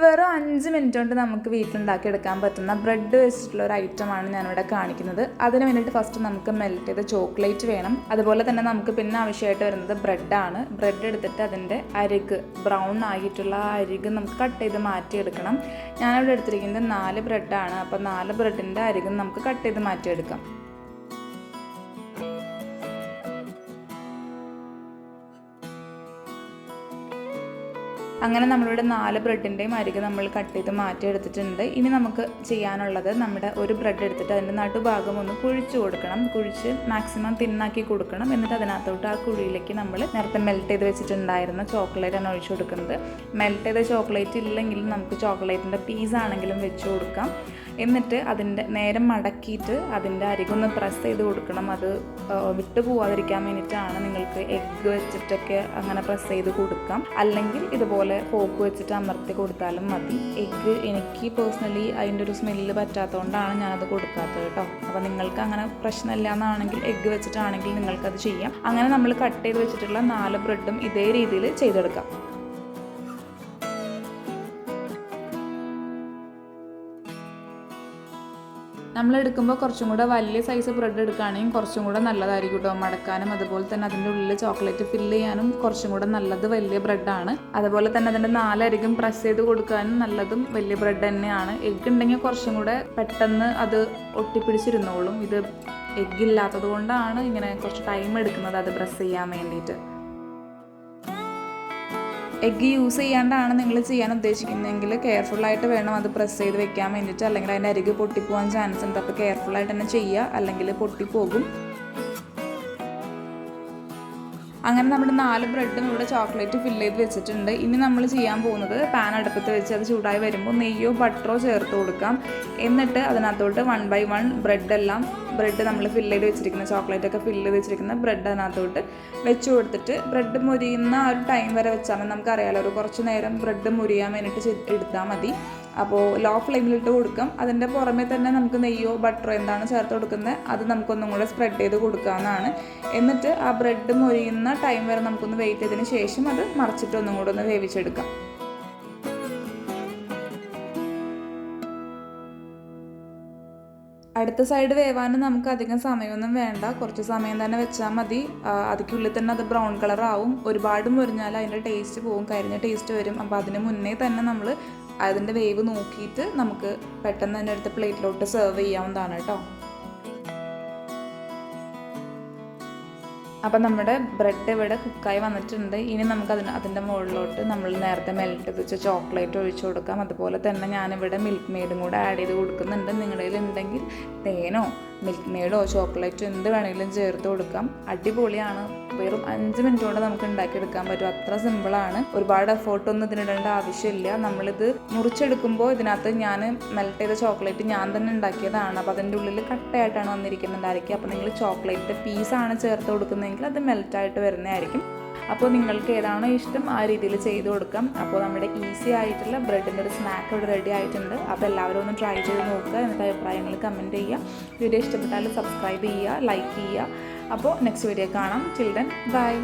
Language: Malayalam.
വെറും 5 മിനിറ്റ് കൊണ്ട് നമുക്ക് വീട്ടിലുണ്ടാക്കിയെടുക്കാൻ പറ്റുന്ന ബ്രെഡ് വെച്ചിട്ടുള്ള ഒരു ഐറ്റമാണ് ഞാനിവിടെ കാണിക്കുന്നത്. അതിന് വേണ്ടിയിട്ട് ഫസ്റ്റ് നമുക്ക് മെൽറ്റ് ചെയ്ത ചോക്ലേറ്റ് വേണം. അതുപോലെ തന്നെ നമുക്ക് പിന്നെ ആവശ്യമായിട്ട് വരുന്നത് ബ്രെഡാണ്. ബ്രെഡ് എടുത്തിട്ട് അതിൻ്റെ അരിക്, ബ്രൗൺ ആയിട്ടുള്ള ആ അരിക് നമുക്ക് കട്ട് ചെയ്ത് മാറ്റിയെടുക്കണം. ഞാനിവിടെ എടുത്തിരിക്കുന്നത് 4 ബ്രെഡാണ്. അപ്പോൾ 4 ബ്രെഡിൻ്റെ അരികും നമുക്ക് കട്ട് ചെയ്ത് മാറ്റിയെടുക്കാം. അങ്ങനെ നമ്മളിവിടെ 4 ബ്രെഡിൻ്റെയും അരികെ നമ്മൾ കട്ട് ചെയ്ത് മാറ്റിയെടുത്തിട്ടുണ്ട്. ഇനി നമുക്ക് ചെയ്യാനുള്ളത് നമ്മുടെ ഒരു ബ്രെഡ് എടുത്തിട്ട് അതിൻ്റെ നടുഭാഗം ഒന്ന് കുഴിച്ച് കൊടുക്കണം. കുഴിച്ച് മാക്സിമം തിന്നാക്കി കൊടുക്കണം. എന്നിട്ട് അതിനകത്തോട്ട് ആ കുഴിയിലേക്ക് നമ്മൾ നേരത്തെ മെൽറ്റ് ചെയ്ത് വെച്ചിട്ടുണ്ടായിരുന്ന ചോക്ലേറ്റാണ് ഒഴിച്ചു കൊടുക്കുന്നത്. മെൽറ്റ് ചെയ്ത ചോക്ലേറ്റ് ഇല്ലെങ്കിലും നമുക്ക് ചോക്ലേറ്റിൻ്റെ പീസ് ആണെങ്കിലും വെച്ച് കൊടുക്കാം. എന്നിട്ട് അതിൻ്റെ നേരെ മടക്കിയിട്ട് അതിൻ്റെ അരികൊന്ന് പ്രസ് ചെയ്ത് കൊടുക്കണം. അത് വിട്ടു പോവാതിരിക്കാൻ വേണ്ടിയിട്ടാണ്. നിങ്ങൾക്ക് എഗ്ഗ് വെച്ചിട്ടൊക്കെ അങ്ങനെ പ്രസ് ചെയ്ത് കൊടുക്കാം. അല്ലെങ്കിൽ ഇതുപോലെ ഫോക്ക് വെച്ചിട്ട് അമർത്തി കൊടുത്താലും മതി. എഗ്ഗ് എനിക്ക് പേഴ്സണലി അതിൻ്റെ ഒരു സ്മെല്ല് പറ്റാത്തതുകൊണ്ടാണ് ഞാനത് കൊടുക്കാത്തത് കേട്ടോ. അപ്പോൾ നിങ്ങൾക്ക് അങ്ങനെ പ്രശ്നമില്ല എന്നാണെങ്കിൽ എഗ്ഗ് വെച്ചിട്ടാണെങ്കിൽ നിങ്ങൾക്കത് ചെയ്യാം. അങ്ങനെ നമ്മൾ കട്ട് ചെയ്ത് വെച്ചിട്ടുള്ള 4 ബ്രെഡും ഇതേ രീതിയിൽ ചെയ്തെടുക്കാം. നമ്മളെടുക്കുമ്പോൾ കുറച്ചും കൂടെ വലിയ സൈസ് ബ്രെഡ് എടുക്കുകയാണെങ്കിൽ കുറച്ചും കൂടെ നല്ലതായിരിക്കും കേട്ടോ. മടക്കാനും അതുപോലെ തന്നെ അതിൻ്റെ ഉള്ളിൽ ചോക്ലേറ്റ് ഫില്ല് ചെയ്യാനും കുറച്ചും കൂടെ നല്ലത് വലിയ ബ്രെഡാണ്. അതുപോലെ തന്നെ അതിൻ്റെ 4 അരികും പ്രസ് ചെയ്ത് കൊടുക്കാനും നല്ലതും വലിയ ബ്രെഡ് തന്നെയാണ്. എഗ്ഗ് ഉണ്ടെങ്കിൽ കുറച്ചും കൂടെ പെട്ടെന്ന് അത് ഒട്ടിപ്പിടിച്ചിരുന്നോളും. ഇത് എഗ്ഗ് ഇല്ലാത്തത് കൊണ്ടാണ് ഇങ്ങനെ കുറച്ച് ടൈം എടുക്കുന്നത് അത് പ്രസ് ചെയ്യാൻ വേണ്ടിയിട്ട്. എഗ്ഗ് യൂസ് ചെയ്യാണ്ടാണ് നിങ്ങൾ ചെയ്യാൻ ഉദ്ദേശിക്കുന്നതെങ്കിൽ കെയർഫുള്ളായിട്ട് വേണം അത് പ്രസ് ചെയ്ത് വെക്കാൻ വേണ്ടിയിട്ട്. അല്ലെങ്കിൽ അതിൻ്റെ അരികെ പൊട്ടിപ്പോകാൻ ചാൻസ് ഉണ്ട്. അപ്പോൾ കെയർഫുള്ളായിട്ട് തന്നെ ചെയ്യുക, അല്ലെങ്കിൽ പൊട്ടിപ്പോകും. അങ്ങനെ നമ്മുടെ 4 ബ്രെഡും ഇവിടെ ചോക്ലേറ്റ് ഫില്ല് ചെയ്ത് വെച്ചിട്ടുണ്ട്. ഇനി നമ്മൾ ചെയ്യാൻ പോകുന്നത് പാൻ അടുപ്പത്ത് വെച്ച് അത് ചൂടായി വരുമ്പോൾ നെയ്യോ ബട്ടറോ ചേർത്ത് കൊടുക്കാം. എന്നിട്ട് അതിനകത്തോട്ട് 1 by 1 ബ്രെഡ് നമ്മൾ ഫില്ല് ചെയ്ത് വെച്ചിരിക്കുന്ന ചോക്ലേറ്റൊക്കെ ഫില്ല് ചെയ്ത് വെച്ചിരിക്കുന്ന ബ്രെഡ് അതിനകത്തോട്ട് വെച്ച് കൊടുത്തിട്ട് ബ്രെഡ് മുരിയുന്ന ആ ഒരു ടൈം വരെ വെച്ചാൽ മതി. നമുക്കറിയാലോ, ഒരു കുറച്ച് നേരം ബ്രെഡ് മുരിയാൻ വേണ്ടിയിട്ട് എടുത്താൽ മതി. അപ്പോൾ ലോ ഫ്ലെയിമിലിട്ട് കൊടുക്കാം. അതിൻ്റെ പുറമെ തന്നെ നമുക്ക് നെയ്യോ ബട്ടറോ എന്താണ് ചേർത്ത് കൊടുക്കുന്നത് അത് നമുക്കൊന്നും കൂടെ സ്പ്രെഡ് ചെയ്ത് കൊടുക്കാവുന്നതാണ്. എന്നിട്ട് ആ ബ്രെഡ് മൊരിയുന്ന ടൈം വരെ നമുക്കൊന്ന് വെയിറ്റ് ചെയ്തതിന് ശേഷം അത് മറിച്ചിട്ട് ഒന്നും കൂടെ ഒന്ന് വേവിച്ചെടുക്കാം. അടുത്ത സൈഡ് വേവാനും നമുക്ക് അധികം സമയമൊന്നും വേണ്ട. കുറച്ച് സമയം തന്നെ വെച്ചാൽ മതി. അതിക്കുള്ളിൽ തന്നെ അത് ബ്രൗൺ കളർ ആവും. ഒരുപാട് മുരിഞ്ഞാൽ അതിൻ്റെ ടേസ്റ്റ് പോവും, കരിഞ്ഞ ടേസ്റ്റ് വരും. അപ്പോൾ അതിന് മുന്നേ തന്നെ നമ്മൾ അതിൻ്റെ വേവ് നോക്കിയിട്ട് നമുക്ക് പെട്ടെന്ന് തന്നെ എടുത്ത് പ്ലേറ്റിലോട്ട് സെർവ് ചെയ്യാവുന്നതാണ് കേട്ടോ. അപ്പം നമ്മുടെ ബ്രെഡ് ഇവിടെ കുക്കായി വന്നിട്ടുണ്ട്. ഇനി നമുക്ക് അതിൻ്റെ മുകളിലോട്ട് നമ്മൾ നേരത്തെ മെൽറ്റ് ചെയ്ത് വെച്ച ചോക്ലേറ്റ് ഒഴിച്ചു കൊടുക്കാം. അതുപോലെ തന്നെ ഞാനിവിടെ മിൽക്ക് മെയ്ഡും കൂടെ ആഡ് ചെയ്ത് കൊടുക്കുന്നുണ്ട്. നിങ്ങളുടെ കയ്യിൽ ഉണ്ടെങ്കിൽ തേനോ മിൽക്ക് മെയ്ഡോ ചോക്ലേറ്റോ എന്ത് വേണമെങ്കിലും ചേർത്ത് കൊടുക്കാം. അടിപൊളിയാണ്. വെറും 5 മിനിറ്റ് കൊണ്ട് നമുക്ക് ഉണ്ടാക്കിയെടുക്കാൻ പറ്റും. അത്ര സിമ്പിളാണ്. ഒരുപാട് എഫേർട്ടൊന്നും ഇതിനിടേണ്ട ആവശ്യമില്ല. നമ്മളിത് മുറിച്ചെടുക്കുമ്പോൾ ഇതിനകത്ത് ഞാൻ മെൽറ്റ് ചെയ്ത ചോക്ലേറ്റ് ഞാൻ തന്നെ ഉണ്ടാക്കിയതാണ്. അപ്പോൾ അതിൻ്റെ ഉള്ളിൽ കട്ടയായിട്ടാണ് വന്നിരിക്കുന്നുണ്ടായിരിക്കും. അപ്പോൾ നിങ്ങൾ ചോക്ലേറ്റ് പീസാണ് ചേർത്ത് കൊടുക്കുന്നതെങ്കിൽ അത് മെൽറ്റായിട്ട് വരുന്നതായിരിക്കും. അപ്പോൾ നിങ്ങൾക്ക് ഏതാണോ ഇഷ്ടം ആ രീതിയിൽ ചെയ്ത് കൊടുക്കാം. അപ്പോൾ നമ്മുടെ ഈസി ആയിട്ടുള്ള ബ്രെഡിൻ്റെ ഒരു സ്നാക്ക് ഇവിടെ റെഡി ആയിട്ടുണ്ട്. അപ്പോൾ എല്ലാവരും ഒന്ന് ട്രൈ ചെയ്ത് നോക്കുക. എന്നിട്ട് അഭിപ്രായങ്ങൾ കമൻറ്റ് ചെയ്യുക. വീഡിയോ ഇഷ്ടപ്പെട്ടാൽ സബ്സ്ക്രൈബ് ചെയ്യുക, ലൈക്ക് ചെയ്യുക. അപ്പോൾ നെക്സ്റ്റ് വീഡിയോ കാണാം. Till then bye.